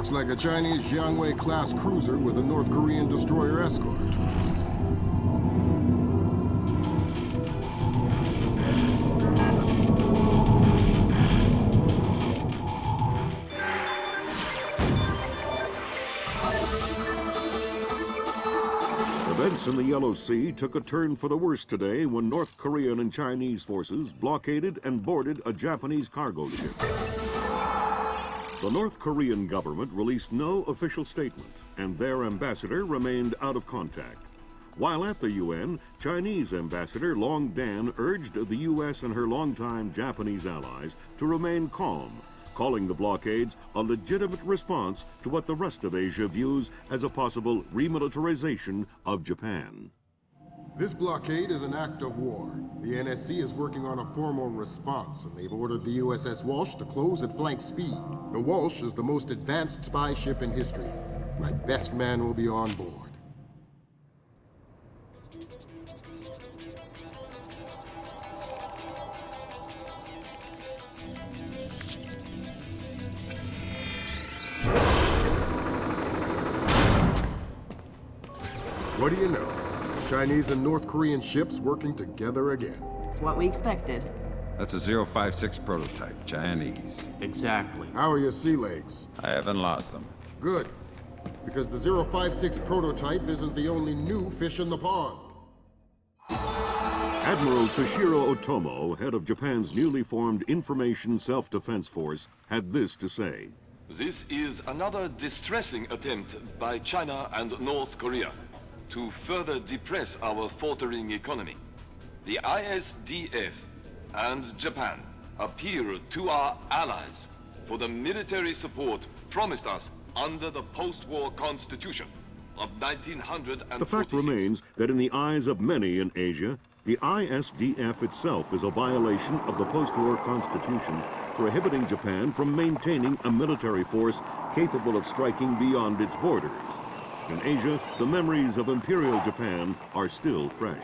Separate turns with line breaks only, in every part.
Looks like a Chinese Jiangwei-class cruiser with a North Korean destroyer escort.
Events in the Yellow Sea took a turn for the worse today when North Korean and Chinese forces blockaded and boarded a Japanese cargo ship. The North Korean government released no official statement, and their ambassador remained out of contact. While at the UN, Chinese Ambassador Long Dan urged the U.S. and her longtime Japanese allies to remain calm, calling the blockades a legitimate response to what the rest of Asia views as a possible remilitarization of Japan.
This blockade is an act of war. The NSC is working on a formal response, and they've ordered the USS Walsh to close at flank speed. The Walsh is the most advanced spy ship in history. My best man will be on board. What do you know? Chinese and North Korean ships working together again.
It's what we expected.
That's a 056 prototype, Chinese.
Exactly.
How are your sea legs?
I haven't lost them.
Good. Because the 056 prototype isn't the only new fish in the pond.
Admiral Toshiro Otomo, head of Japan's newly formed Information Self-Defense Force, had this to say.
This is another distressing attempt by China and North Korea to further depress our faltering economy. The ISDF and Japan appeal to our allies for the military support promised us under the post-war constitution of 1946.
The fact remains that in the eyes of many in Asia, the ISDF itself is a violation of the post-war constitution, prohibiting Japan from maintaining a military force capable of striking beyond its borders. In Asia, the memories of Imperial Japan are still fresh.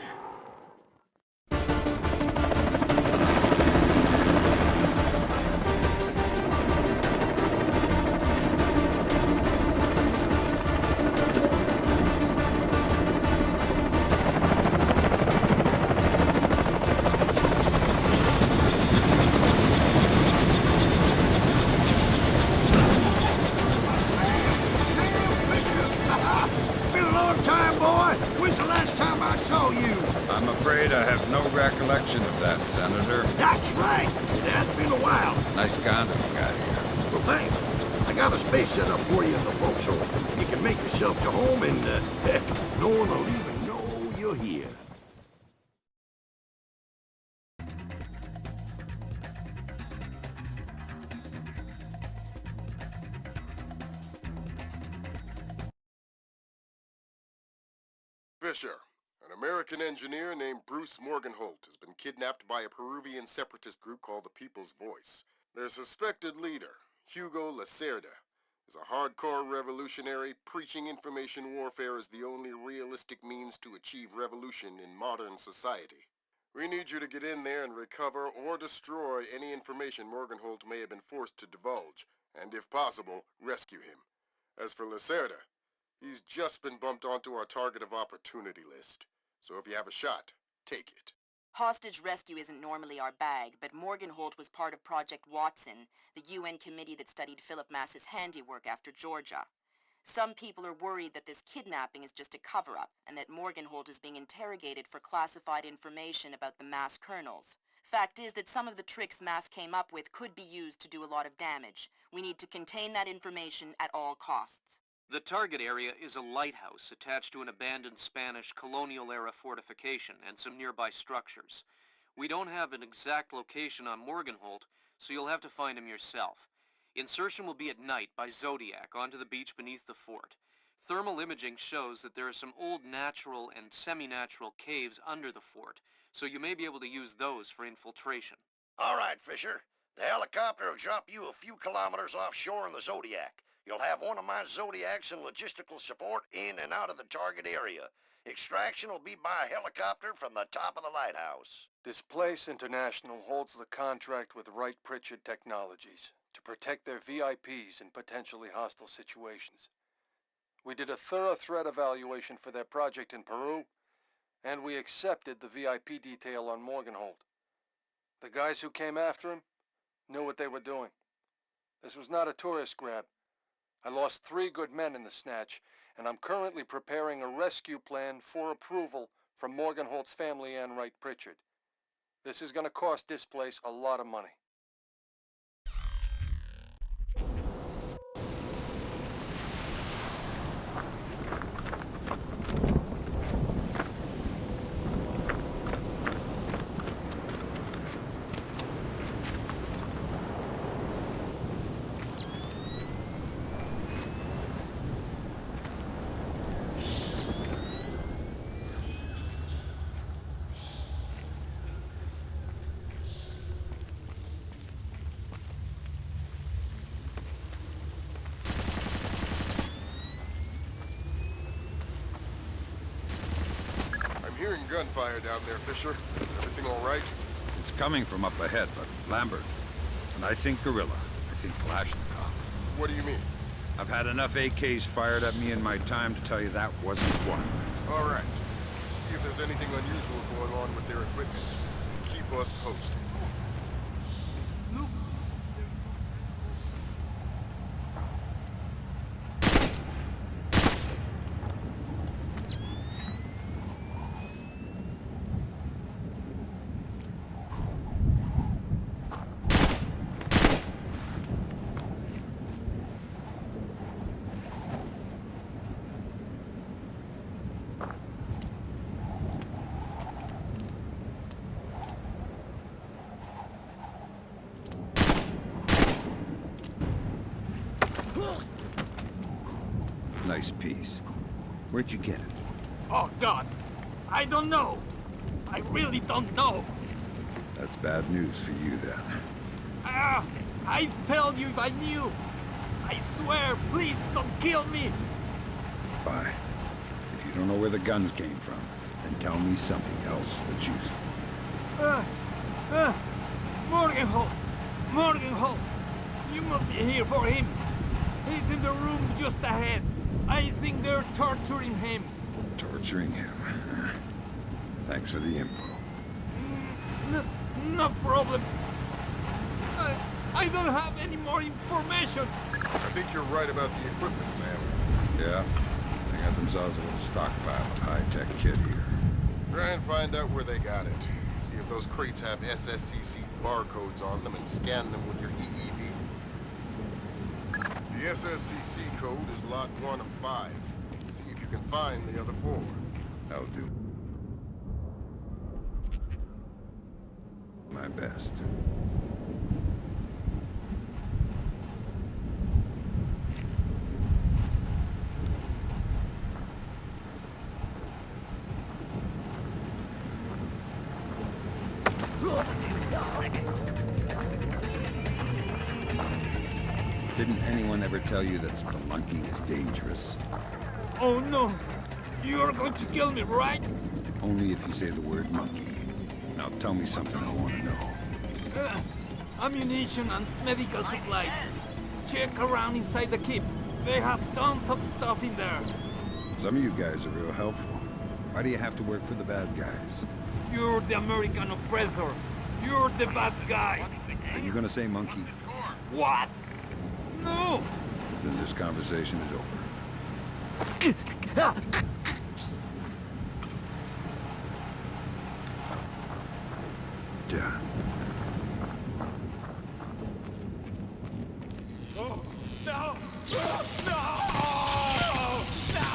I'm afraid I have no recollection of that, Senator.
That's right. It has been a while.
Nice condom you got here.
Well, thanks. I got a space set up for you in the forecastle. You can make yourself to home and, heck, no one will even know you're here.
Fisher, an American engineer named Bruce Morgenholt has been kidnapped by a Peruvian separatist group called the People's Voice. Their suspected leader, Hugo Lacerda, is a hardcore revolutionary preaching information warfare as the only realistic means to achieve revolution in modern society. We need you to get in there and recover or destroy any information Morgenholt may have been forced to divulge, and if possible, rescue him. As for Lacerda, he's just been bumped onto our target of opportunity list. So if you have a shot, take it.
Hostage rescue isn't normally our bag, but Morgenholt was part of Project Watson, the UN committee that studied Philip Mass's handiwork after Georgia. Some people are worried that this kidnapping is just a cover-up, and that Morgenholt is being interrogated for classified information about the Mass kernels. Fact is that some of the tricks Mass came up with could be used to do a lot of damage. We need to contain that information at all costs.
The target area is a lighthouse attached to an abandoned Spanish colonial-era fortification and some nearby structures. We don't have an exact location on Morgenholt, so you'll have to find him yourself. Insertion will be at night by Zodiac onto the beach beneath the fort. Thermal imaging shows that there are some old natural and semi-natural caves under the fort, so you may be able to use those for infiltration.
All right, Fisher. The helicopter will drop you a few kilometers offshore in the Zodiac. You'll have one of my Zodiacs and logistical support in and out of the target area. Extraction will be by helicopter from the top of the lighthouse.
Displace International holds the contract with Wright Pritchard Technologies to protect their VIPs in potentially hostile situations. We did a thorough threat evaluation for their project in Peru, and we accepted the VIP detail on Morgenholt. The guys who came after him knew what they were doing. This was not a tourist grab. I lost 3 good men in the snatch, and I'm currently preparing a rescue plan for approval from Morgenholt's family and Wright Pritchard. This is going to cost this place a lot of money.
Hearing gunfire down there, Fisher. Everything all right?
It's coming from up ahead, but Lambert. And I think guerrilla. I think Kalashnikov.
What do you mean?
I've had enough AKs fired at me in my time to tell you that wasn't one.
All right. See if there's anything unusual going on with their equipment. Keep us posted.
Nice piece. Where'd you get it?
Oh, God. I don't know. I really don't know.
That's bad news for you, then.
I'd tell you if I knew. I swear, please don't kill me.
Fine. If you don't know where the guns came from, then tell me something else that's useful.
Morgenholt. Morgenholt. You must be here for him. He's in the room just ahead. I think they're torturing him.
Torturing him? Thanks for the info.
No problem. I don't have any more information.
I think you're right about the equipment, Sam.
Yeah? They got themselves a little stockpile of high-tech kit here.
Try and find out where they got it. See if those crates have SSCC barcodes on them and scan them with your EEV. The SSCC code is lot 1 of 5. See if you can find the other 4.
I'll do my best. Didn't anyone ever tell you that spelunking is dangerous?
Oh no! You're going to kill me, right?
Only if you say the word monkey. Now tell me something I want to know.
Ammunition and medical supplies. Check around inside the keep. They have tons of stuff in there.
Some of you guys are real helpful. Why do you have to work for the bad guys?
You're the American oppressor. You're the bad guy.
Are you gonna say monkey?
What? No!
Then this conversation is over. Done.
Oh, no! No! No!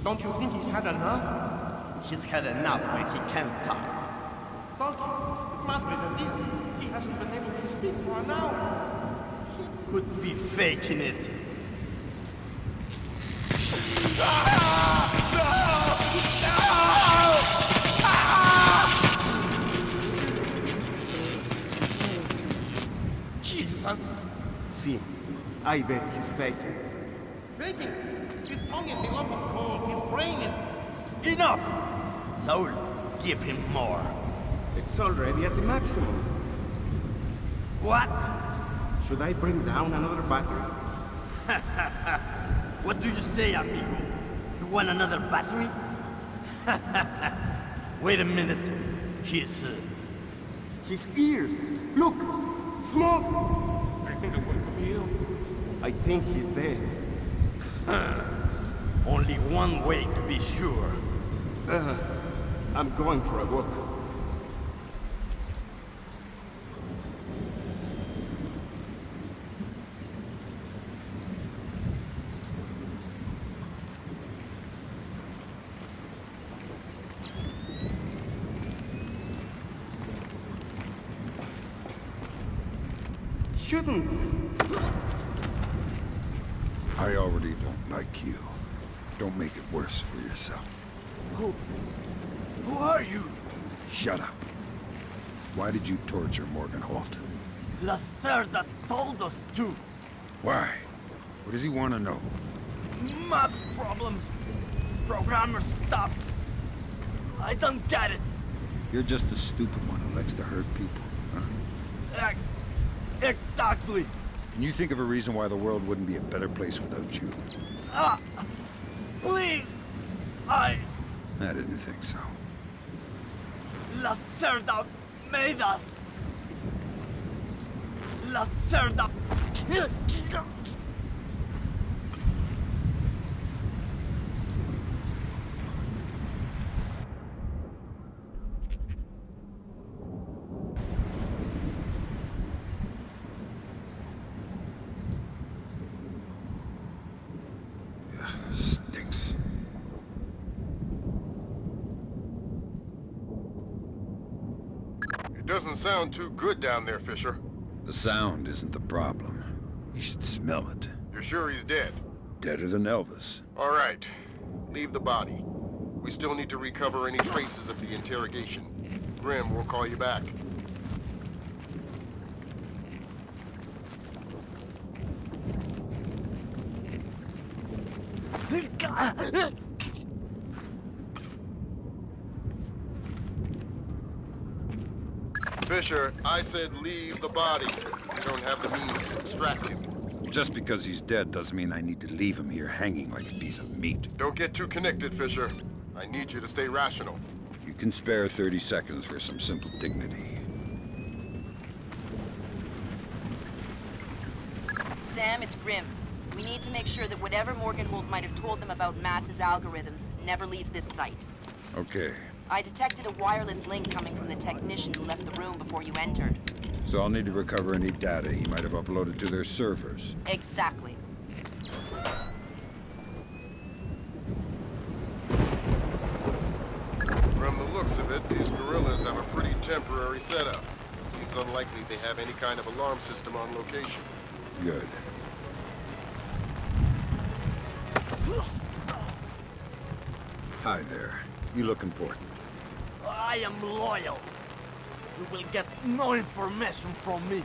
Don't you think he's had enough? He's had enough when he can't talk. Balti, madre de Dios, he hasn't been able to speak for an hour. He could be faking it. Jesus! See, I bet he's faking it. flaking. His tongue is a lump of coal. His brain is... Enough! Saul, give him more.
It's already at the maximum.
What?
Should I bring down another battery?
What do you say, amigo? You want another battery? Wait a minute.
His ears! Look! Smoke!
I think I'm going to be ill.
I think he's dead.
Only one way to be sure.
I'm going for a walk. Shouldn't.
I already don't like you. Don't make it worse for yourself.
Who are you?
Shut up. Why did you torture Morgan Holt?
Lacerda told us to.
Why? What does he want to know?
Math problems. Programmer stuff. I don't get it.
You're just the stupid one who likes to hurt people, huh?
Exactly.
Can you think of a reason why the world wouldn't be a better place without you?
Please.
I didn't think so.
Lacerda made us. Lacerda.
Stinks.
It doesn't sound too good down there, Fisher.
The sound isn't the problem. You should smell it.
You're sure he's dead?
Deader than Elvis.
All right. Leave the body. We still need to recover any traces of the interrogation. Grim, we'll call you back. Fisher, I said leave the body. We don't have the means to extract him.
Just because he's dead doesn't mean I need to leave him here hanging like a piece of meat.
Don't get too connected, Fisher. I need you to stay rational.
You can spare 30 seconds for some simple dignity.
Sam, it's Grim. We need to make sure that whatever Morgan Holt might have told them about Mass's algorithms never leaves this site.
Okay.
I detected a wireless link coming from the technician who left the room before you entered.
So I'll need to recover any data he might have uploaded to their servers.
Exactly.
From the looks of it, these guerrillas have a pretty temporary setup. Seems unlikely they have any kind of alarm system on location.
Good. Hi there. You look important.
I am loyal. You will get no information from me.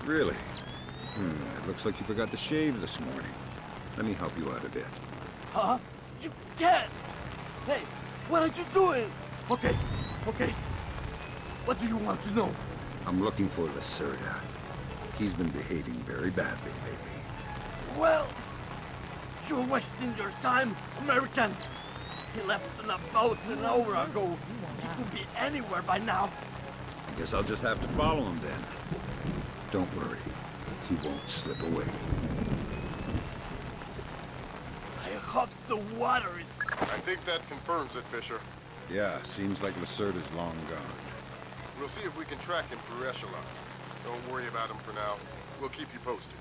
Really? It looks like you forgot to shave this morning. Let me help you out a bit.
Huh? You can't! Hey, what are you doing? Okay. What do you want to know?
I'm looking for Lacerda. He's been behaving very badly lately.
Well, you're wasting your time, American. He left on a boat an hour ago. He could be anywhere by now.
I guess I'll just have to follow him then. Don't worry. He won't slip away.
I hope the water is...
I think that confirms it, Fisher.
Yeah, seems like Lacerda's long gone.
We'll see if we can track him through Echelon. Don't worry about him for now. We'll keep you posted.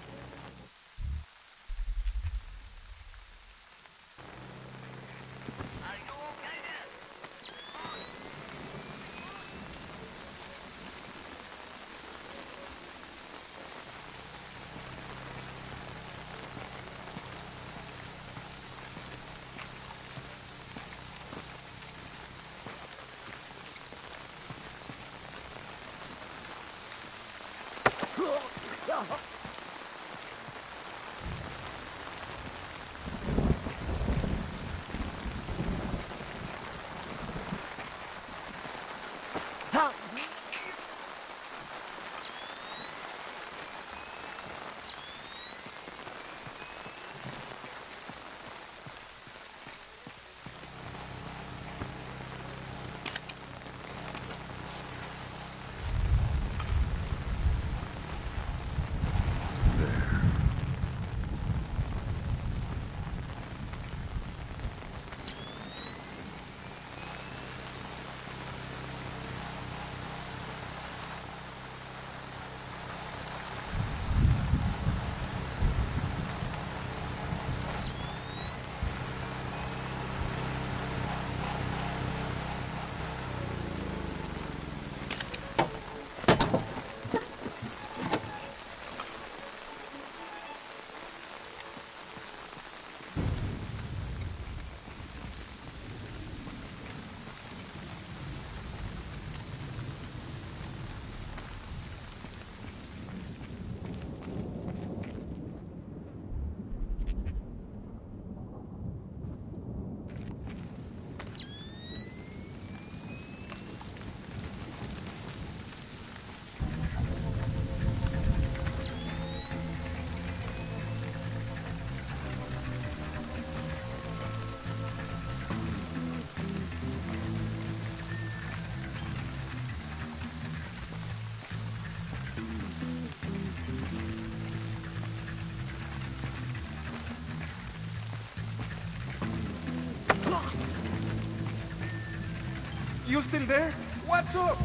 You still there? What's up?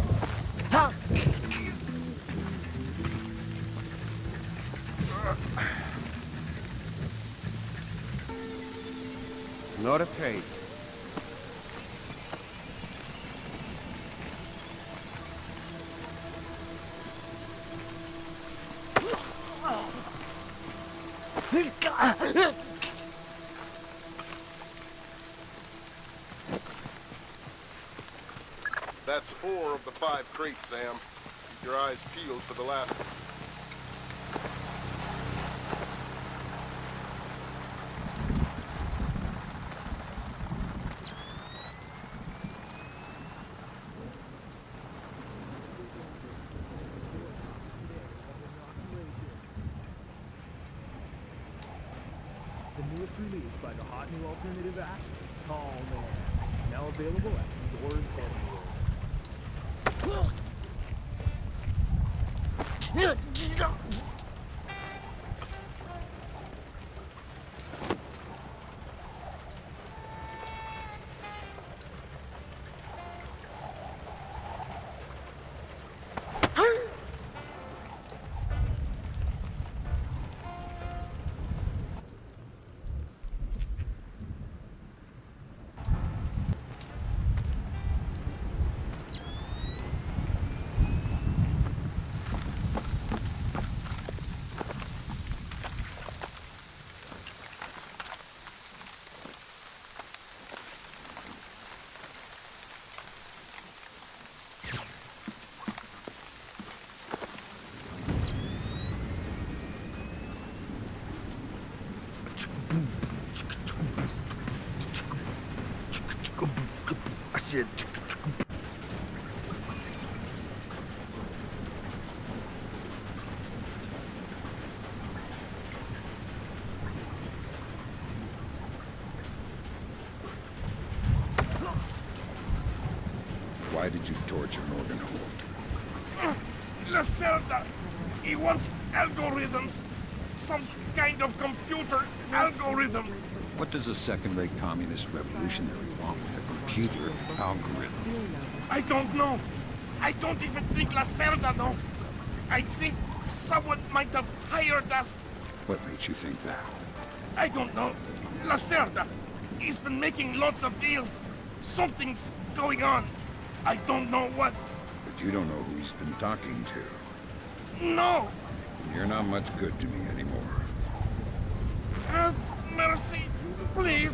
Not a trace.
That's 4 of the 5 crates, Sam. Keep your eyes peeled for the last one.
The newest release by the hot new alternative act, Tall Man. Now available at stores everywhere.
Why did you torture Morgan Holt?
Lacerda! He wants algorithms. Some kind of computer algorithm.
What does a second-rate communist revolutionary want with a computer algorithm?
I don't know. I don't even think Lacerda knows. I think someone might have hired us.
What makes you think that?
I don't know. Lacerda. He's been making lots of deals. Something's going on. I don't know what.
But you don't know who he's been talking to.
No!
You're not much good to me anymore.
Have mercy, please.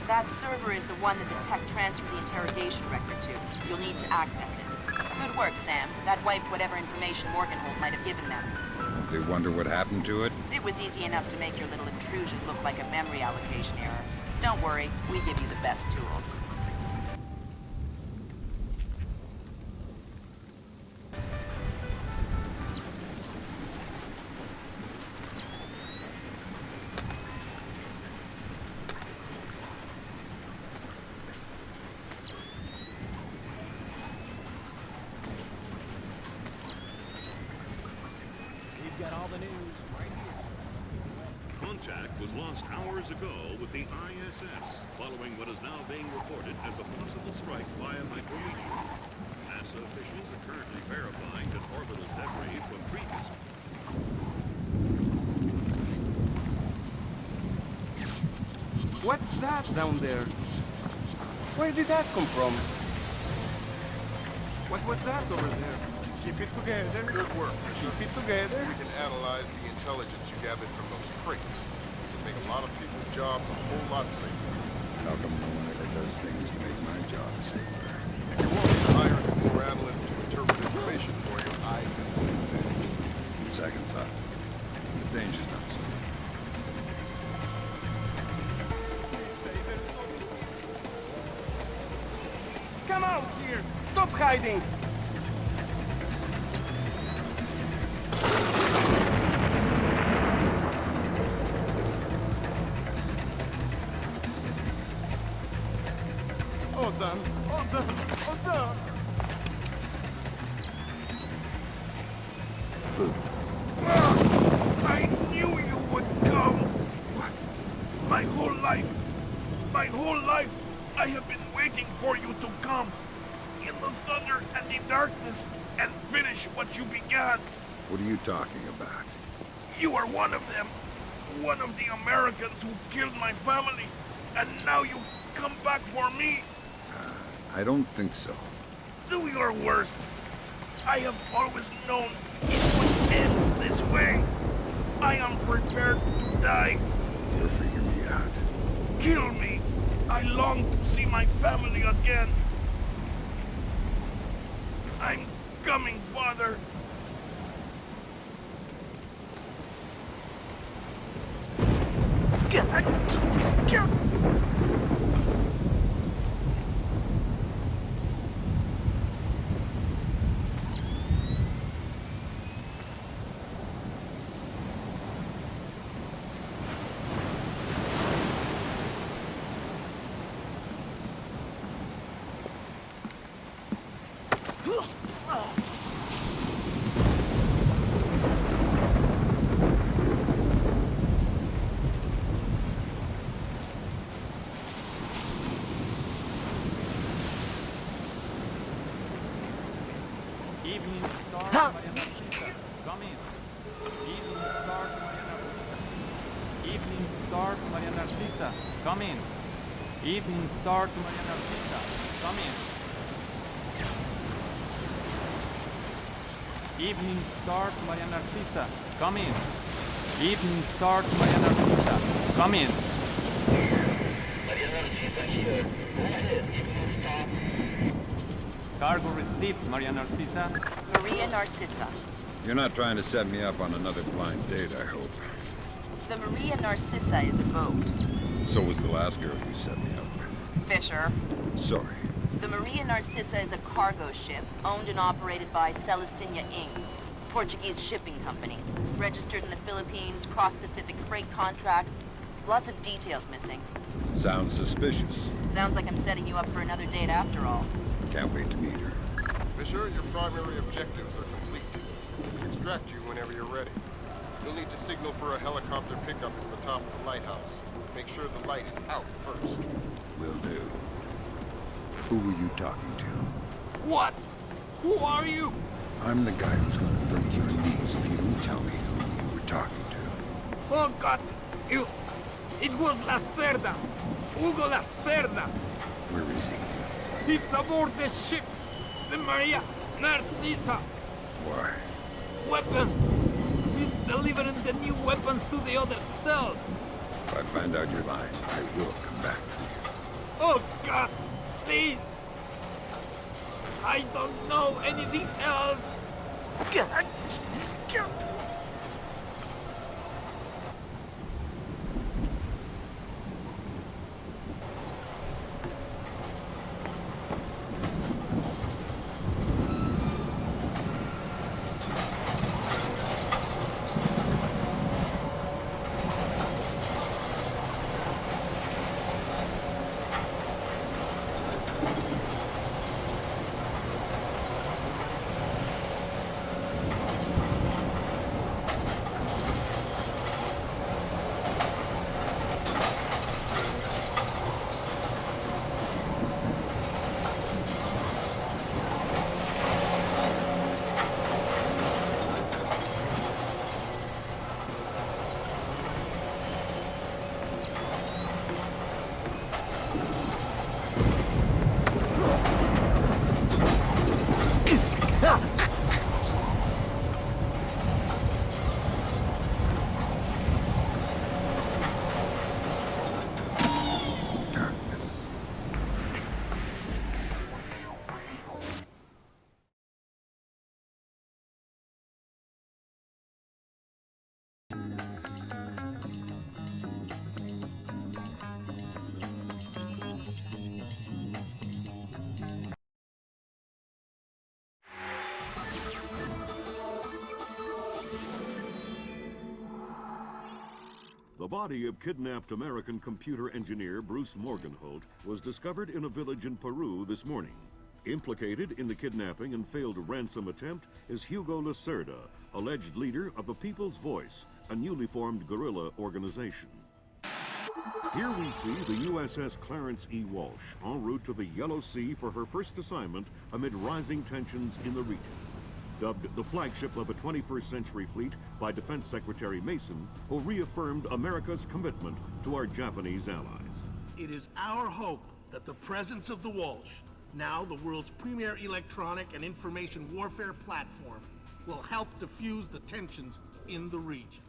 That server is the one that the tech transferred the interrogation record to. You'll need to access it. Good work, Sam. That wiped whatever information Morganholt might have given them.
They wonder what happened to it?
It was easy enough to make your little intrusion look like a memory allocation error. Don't worry, we give you the best tools.
Got all the news right here.
Contact was lost hours ago with the ISS, following what is now being reported as a possible strike by a micrometeor. NASA officials are currently verifying that orbital debris from previous...
What's that down there? Where did that come from? What was that over there? Keep it together.
Good work.
Keep it together.
We can analyze the intelligence you gathered from those crates. It can make a lot of people's jobs a whole lot safer.
How come no one ever does things to make my job safer?
If you want me to hire some more analysts to interpret information for you, I can do that.
Second thought. The danger's not so.
Come out here! Stop hiding! Hold on, hold on, hold on!
have been waiting for you to come in the thunder and the darkness and finish what you began.
What are you talking about?
You are one of them. One of the Americans who killed my family. And now you've come back for me.
I don't think so.
Do your worst. I have always known it would end this way. I am prepared to die.
You're freaking me out.
Kill me. I long to see my family again. I'm coming, Father.
Evening Star, Maria Narcisa. Come in. Evening Star, Maria Narcisa. Evening Star, Maria Narcisa. Come in. Evening Star to Maria Narcisa. Come in. Evening Star to Maria Narcisa. Come in. Evening Star to Maria Narcisa. Come in.
Maria Narcisa here. Go ahead. Evening Star.
Cargo received, Maria Narcisa.
Maria Narcissa.
You're not trying to set me up on another blind date, I hope.
The Maria Narcissa is a boat.
So was the last girl you set me up with.
Fisher.
Sorry.
The Maria Narcissa is a cargo ship owned and operated by Celestina Inc., Portuguese shipping company. Registered in the Philippines, cross-Pacific freight contracts. Lots of details missing.
Sounds suspicious.
Sounds like I'm setting you up for another date after all.
Can't wait to meet her.
Fisher, your primary objectives are complete. We can extract you whenever you're ready. You'll need to signal for a helicopter pickup from the top of the lighthouse. Make sure the light is out first.
Will do. Who were you talking to?
What? Who are you?
I'm the guy who's gonna break your knees if you don't tell me who you were talking to.
Oh, God. It was Lacerda. Hugo Lacerda.
Where is he?
It's aboard the ship. The Maria Narcissa.
Why?
Weapons. He's delivering the new weapons to the other cells.
If I find out you're lying, I will come back for you.
Oh, God. Please. I don't know anything else.
The body of kidnapped American computer engineer Bruce Morgenholt was discovered in a village in Peru this morning. Implicated in the kidnapping and failed ransom attempt is Hugo Lacerda, alleged leader of the People's Voice, a newly formed guerrilla organization. Here we see the USS Clarence E. Walsh en route to the Yellow Sea for her first assignment amid rising tensions in the region. Dubbed the flagship of a 21st century fleet by Defense Secretary Mason, who reaffirmed America's commitment to our Japanese allies.
It is our hope that the presence of the Walsh, now the world's premier electronic and information warfare platform, will help diffuse the tensions in the region.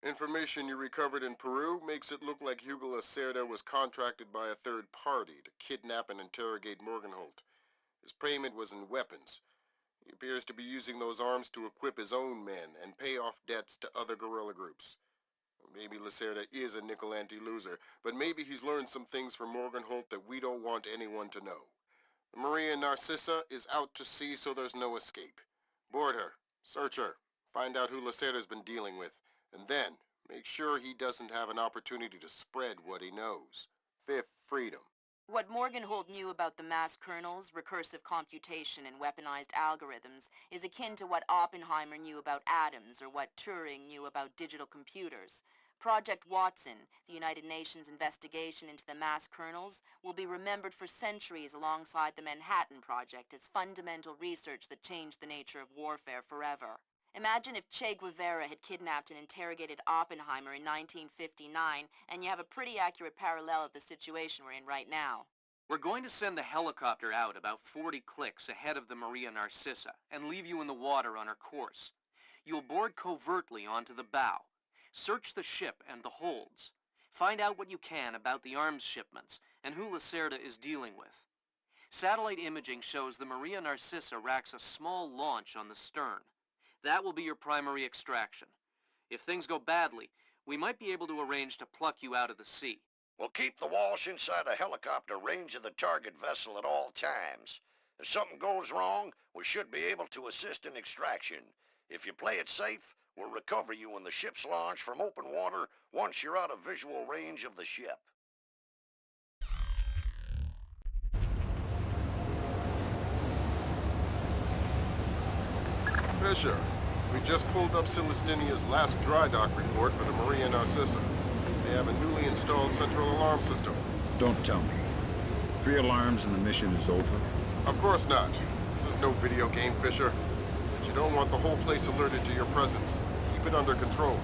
Information you recovered in Peru makes it look like Hugo Lacerda was contracted by a third party to kidnap and interrogate Morgenholt. His payment was in weapons. He appears to be using those arms to equip his own men and pay off debts to other guerrilla groups. Maybe Lacerda is a nickel anti-loser, but maybe he's learned some things from Morgenholt that we don't want anyone to know. The Maria Narcissa is out to sea, so there's no escape. Board her, search her, find out who Lacerda's been dealing with, and then make sure he doesn't have an opportunity to spread what he knows. Fifth freedom.
What Morgenholt knew about the mass kernels, recursive computation, and weaponized algorithms is akin to what Oppenheimer knew about atoms or what Turing knew about digital computers. Project Watson, the United Nations investigation into the mass kernels, will be remembered for centuries alongside the Manhattan Project as fundamental research that changed the nature of warfare forever. Imagine if Che Guevara had kidnapped and interrogated Oppenheimer in 1959, and you have a pretty accurate parallel of the situation we're in right now.
We're going to send the helicopter out about 40 clicks ahead of the Maria Narcissa and leave you in the water on her course. You'll board covertly onto the bow. Search the ship and the holds. Find out what you can about the arms shipments and who Lacerda is dealing with. Satellite imaging shows the Maria Narcissa racks a small launch on the stern. That will be your primary extraction. If things go badly, we might be able to arrange to pluck you out of the sea.
We'll keep the Walsh inside a helicopter range of the target vessel at all times. If something goes wrong, we should be able to assist in extraction. If you play it safe, we'll recover you when the ship's launched from open water once you're out of visual range of the ship.
Fisher, we just pulled up Celestinia's last dry dock report for the Maria Narcissa. They have a newly installed central alarm system.
Don't tell me. 3 alarms and the mission is over?
Of course not. This is no video game, Fisher. But you don't want the whole place alerted to your presence. Keep it under control.